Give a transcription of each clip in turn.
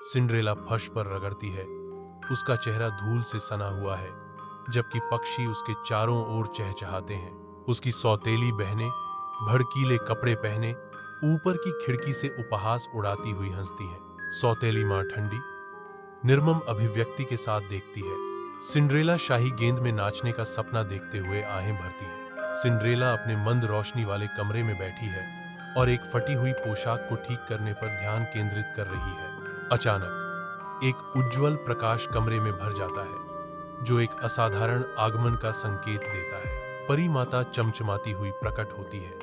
Cinderella फर्श पर रगड़ती है। उसका चेहरा धूल से सना हुआ है, जबकि पक्षी उसके चारों ओर चहचहाते हैं। उसकी सौतेली बहनें भड़कीले कपड़े पहने ऊपर की खिड़की से उपहास उड़ाती हुई हंसती हैं। सौतेली माँ ठंडी निर्मम अभिव्यक्ति के साथ देखती है। सिंड्रेला शाही गेंद में नाचने का सपना देखते हुए आहें भरती है। सिंड्रेला अपने मंद रोशनी वाले कमरे में बैठी है और एक फटी हुई पोशाक को ठीक करने पर ध्यान केंद्रित कर रही है। अचानक एक उज्जवल प्रकाश कमरे में भर जाता है, जो एक असाधारण आगमन का संकेत देता है। परी माता चमचमाती हुई प्रकट होती है।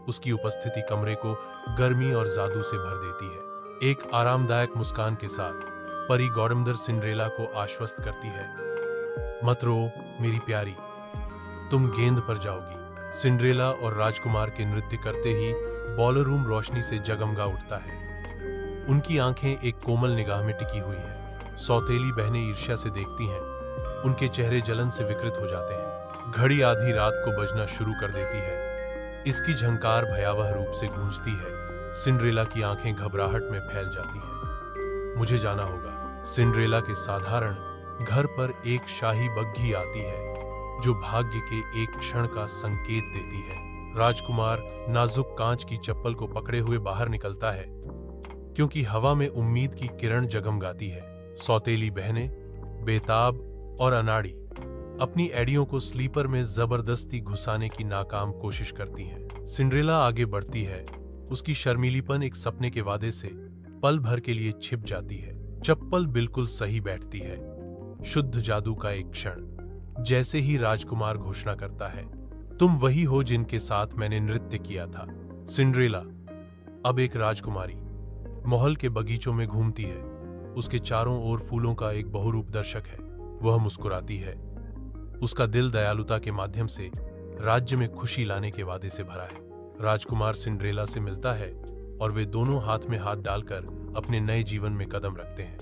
उसकी उपस्थिति कमरे को गर्मी और जादू से भर देती है। एक आरामदायक मुस्कान के साथ परी गौरमदर सिंड्रेला को आश्वस्त करती है, मत रो मेरी प्यारी, तुम गेंद पर जाओगी। सिंड्रेला और राजकुमार के नृत्य करते ही बॉलर रूम रोशनी से जगमगा उठता है। उनकी आंखें एक कोमल निगाह में टिकी हुई हैं। सौतेली बहनें ईर्ष्या से देखती हैं। उनके चेहरे जलन से विकृत हो जाते हैं। घड़ी आधी रात को बजना शुरू कर देती है। इसकी झंकार भयावह रूप से गूंजती है। सिंड्रेला की आंखें घबराहट में फैल जाती हैं। मुझे जाना होगा। सिंड्रेला के साधारण घर पर एक शाही बग्घी आती है, जो भाग्य के एक क्षण का संकेत देती है। राजकुमार नाजुक कांच की चप्पल को पकड़े हुए बाहर निकलता है, क्योंकि हवा में उम्मीद की किरण जगमगाती है। सौतेली बहनें बेताब और अनाड़ी अपनी एड़ियों को स्लीपर में जबरदस्ती घुसाने की नाकाम कोशिश करती हैं। सिंड्रेला आगे बढ़ती है। उसकी शर्मीलीपन एक सपने के वादे से पल भर के लिए छिप जाती है। चप्पल बिल्कुल सही बैठती है। शुद्ध जादू का एक क्षण। जैसे ही राजकुमार घोषणा करता है, तुम वही हो जिनके साथ मैंने नृत्य किया था। सिंड्रेला अब एक राजकुमारी महल के बगीचों में घूमती है। उसके चारों ओर फूलों का एक बहुरूप दर्शक है। वह मुस्कुराती है। उसका दिल दयालुता के माध्यम से राज्य में खुशी लाने के वादे से भरा है। राजकुमार सिंड्रेला से मिलता है और वे दोनों हाथ में हाथ डालकर अपने नए जीवन में कदम रखते हैं।